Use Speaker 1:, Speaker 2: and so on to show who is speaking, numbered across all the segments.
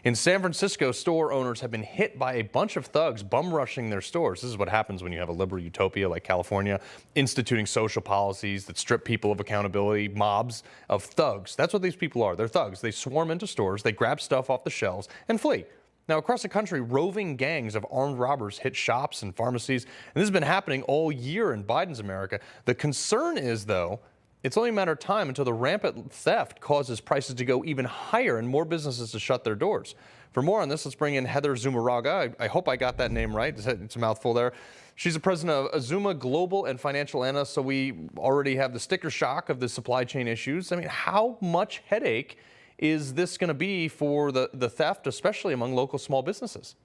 Speaker 1: In San Francisco, store owners have been hit by a bunch of thugs bum rushing their stores. This is what happens when you have a liberal utopia like California, instituting social policies that strip people of accountability, mobs of thugs. That's what these people are. They're thugs. They swarm into stores, they grab stuff off the shelves and flee. Now, across the country, roving gangs of armed robbers hit shops and pharmacies, and this has been happening all year in Biden's America. The concern is, though, it's only a matter of time until the rampant theft causes prices to go even higher and more businesses to shut their doors. For more on this, let's bring in Heather Zumarraga. I hope I got that name right. It's a mouthful there. She's the president of Azuma Global and Financial Analyst, so we already have the sticker shock of the supply chain issues. I mean, how much headache is this going to be for the theft, especially among local small businesses?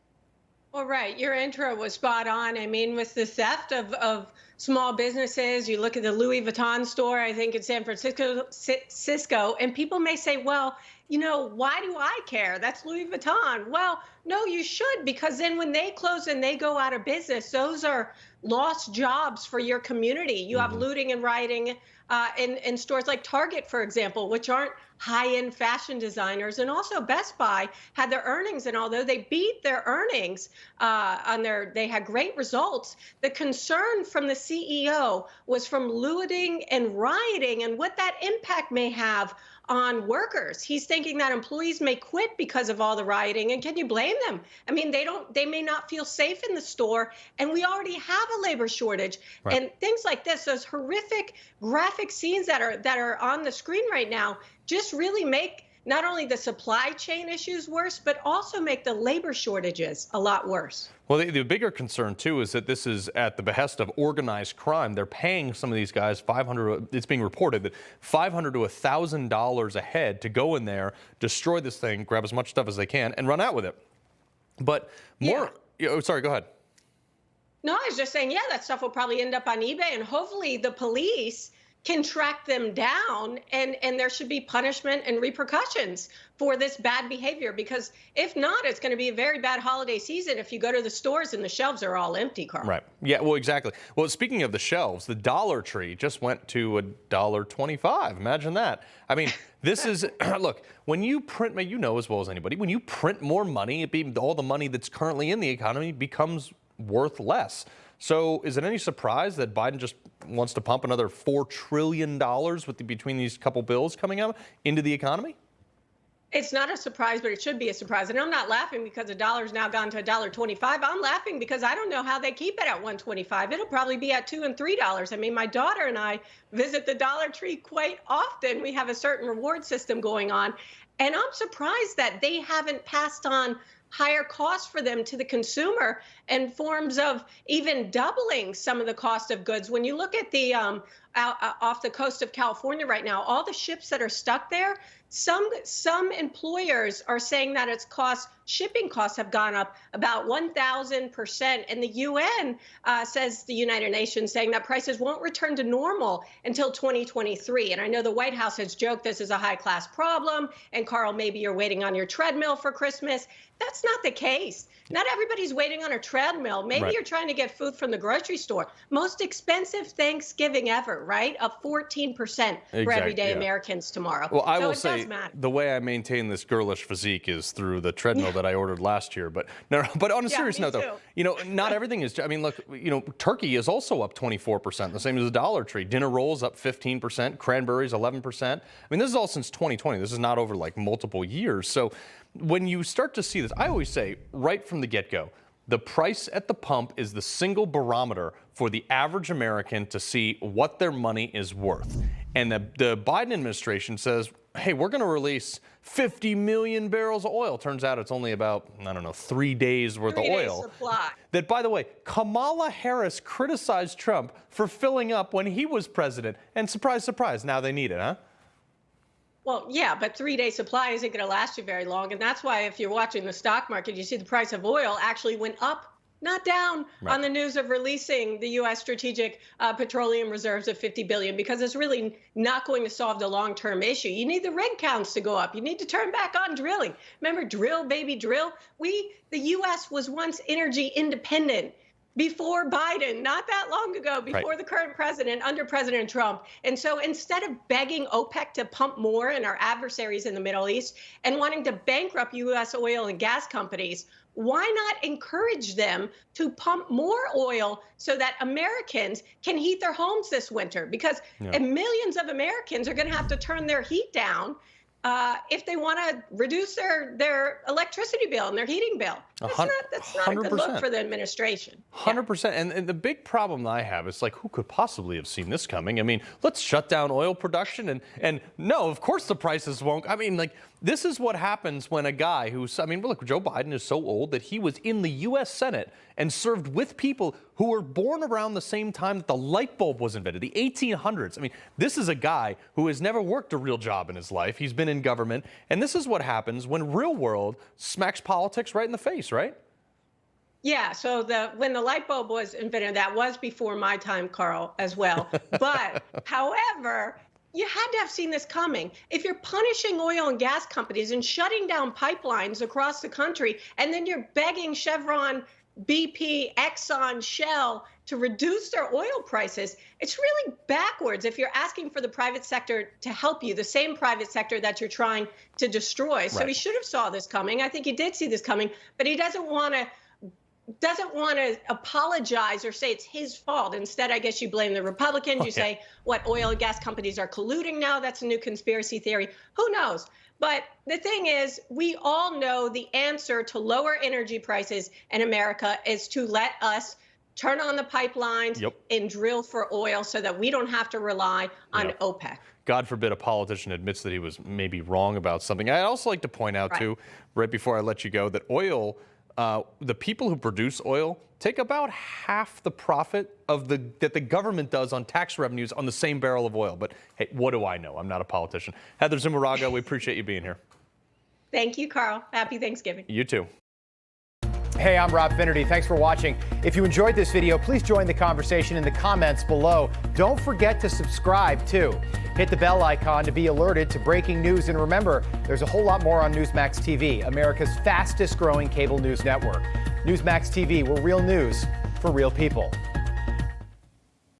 Speaker 2: Well, right. Your intro was spot on. I mean, with the theft of small businesses, you look at the Louis Vuitton store, I think in San Francisco, and people may say, well, you know, why do I care? That's Louis Vuitton. Well, no, you should, because then when they close and they go out of business, those are lost jobs for your community. You have looting and rioting in stores like Target, for example, which aren't high-end fashion designers. And also Best Buy had their earnings, and although they beat their earnings they had great results, the concern from the CEO was from looting and rioting and what that impact may have on workers. He's thinking that employees may quit because of all the rioting, and can you blame them? I mean, they may not feel safe in the store, and we already have a labor shortage. Right. And things like this, those horrific graphic scenes that are on the screen right now, just really make not only the supply chain issues worse, but also make the labor shortages a lot worse.
Speaker 1: Well, the bigger concern, too, is that this is at the behest of organized crime. They're paying some of these guys it's being reported that $500 to $1,000 a head to go in there, destroy this thing, grab as much stuff as they can, and run out with it. But more, oh, sorry, go ahead.
Speaker 2: No, I was just saying, yeah, that stuff will probably end up on eBay, and hopefully the police can track them down, and there should be punishment and repercussions for this bad behavior, because if not, it's going to be a very bad holiday season if you go to the stores and the shelves are all empty, Carl.
Speaker 1: Right. Yeah, well, exactly. Well, speaking of the shelves, the Dollar Tree just went to $1.25. Imagine that. I mean, this is, look, when you print, you know as well as anybody, when you print more money, all the money that's currently in the economy becomes worth less. So is it any surprise that Biden just wants to pump another $4 trillion between these couple bills coming out into the economy?
Speaker 2: It's not a surprise, but it should be a surprise. And I'm not laughing because the dollar's now gone to $1.25. I'm laughing because I don't know how they keep it at $1.25. It'll probably be at $2 and $3. I mean, my daughter and I visit the Dollar Tree quite often. We have a certain reward system going on. And I'm surprised that they haven't passed on higher costs for them to the consumer in forms of even doubling some of the cost of goods. When you look at the off the coast of California right now, all the ships that are stuck there, some employers are saying that shipping costs have gone up about 1,000%. And the UN says, the United Nations, saying that prices won't return to normal until 2023. And I know the White House has joked this is a high-class problem. And Carl, maybe you're waiting on your treadmill for Christmas. That's not the case. Not everybody's waiting on a treadmill. Maybe you're trying to get food from the grocery store. Most expensive Thanksgiving ever, right? Up 14% for everyday Americans tomorrow.
Speaker 1: Well, I will say the way I maintain this girlish physique is through the treadmill that I ordered last year. But no, but on a serious note, though, you know, not everything is. I mean, look, you know, turkey is also up 24%, the same as the Dollar Tree. Dinner rolls up 15%, cranberries 11%. I mean, this is all since 2020. This is not over like multiple years. So when you start to see this, I always say right from the get-go, the price at the pump is the single barometer for the average American to see what their money is worth. And the Biden administration says, hey, we're going to release 50 million barrels of oil. Turns out it's only about, I don't know, 3 days worth of oil.
Speaker 2: Supply.
Speaker 1: That, by the way, Kamala Harris criticized Trump for filling up when he was president. And surprise, surprise, now they need it, huh?
Speaker 2: Well, yeah, but 3-day supply isn't going to last you very long. And that's why if you're watching the stock market, you see the price of oil actually went up, not down, on the news of releasing the U.S. strategic petroleum reserves of 50 billion, because it's really not going to solve the long-term issue. You need the rig counts to go up. You need to turn back on drilling. Remember, drill, baby, drill. The U.S. was once energy independent. before Biden, not that long ago, before the current president, under President Trump. And so instead of begging OPEC to pump more and our adversaries in the Middle East and wanting to bankrupt U.S. oil and gas companies, why not encourage them to pump more oil so that Americans can heat their homes this winter? Because millions of Americans are going to have to turn their heat down if they want to reduce their electricity bill and their heating bill. That's not a good look for the administration.
Speaker 1: 100%. And the big problem I have is, like, who could possibly have seen this coming? I mean, let's shut down oil production. And no, of course the prices won't. I mean, like, this is what happens when a guy who's, I mean, look, Joe Biden is so old that he was in the U.S. Senate and served with people who were born around the same time that the light bulb was invented, the 1800s. I mean, this is a guy who has never worked a real job in his life. He's been in government. And this is what happens when real world smacks politics right in the face, right?
Speaker 2: Yeah, so when the light bulb was invented, that was before my time, Carl, as well. But however, you had to have seen this coming. If you're punishing oil and gas companies and shutting down pipelines across the country, and then you're begging Chevron, BP, Exxon, Shell to reduce their oil prices, it's really backwards if you're asking for the private sector to help you, the same private sector that you're trying to destroy. So he should have saw this coming. I think he did see this coming, but he doesn't want to apologize or say it's his fault. Instead, I guess you blame the Republicans. You say, what, oil and gas companies are colluding now? That's a new conspiracy theory. Who knows? But the thing is, we all know the answer to lower energy prices in America is to let us turn on the pipelines and drill for oil so that we don't have to rely on OPEC.
Speaker 1: God forbid a politician admits that he was maybe wrong about something. I'd also like to point out, too, right before I let you go, that oil, the people who produce oil take about half the profit of that the government does on tax revenues on the same barrel of oil. But hey, what do I know? I'm not a politician. Heather Zumarraga, we appreciate you being here.
Speaker 2: Thank you, Carl. Happy Thanksgiving.
Speaker 1: You too.
Speaker 3: Hey, I'm Rob Finnerty. Thanks for watching. If you enjoyed this video, please join the conversation in the comments below. Don't forget to subscribe, too. Hit the bell icon to be alerted to breaking news. And remember, there's a whole lot more on Newsmax TV, America's fastest growing cable news network. Newsmax TV, we're real news for real people.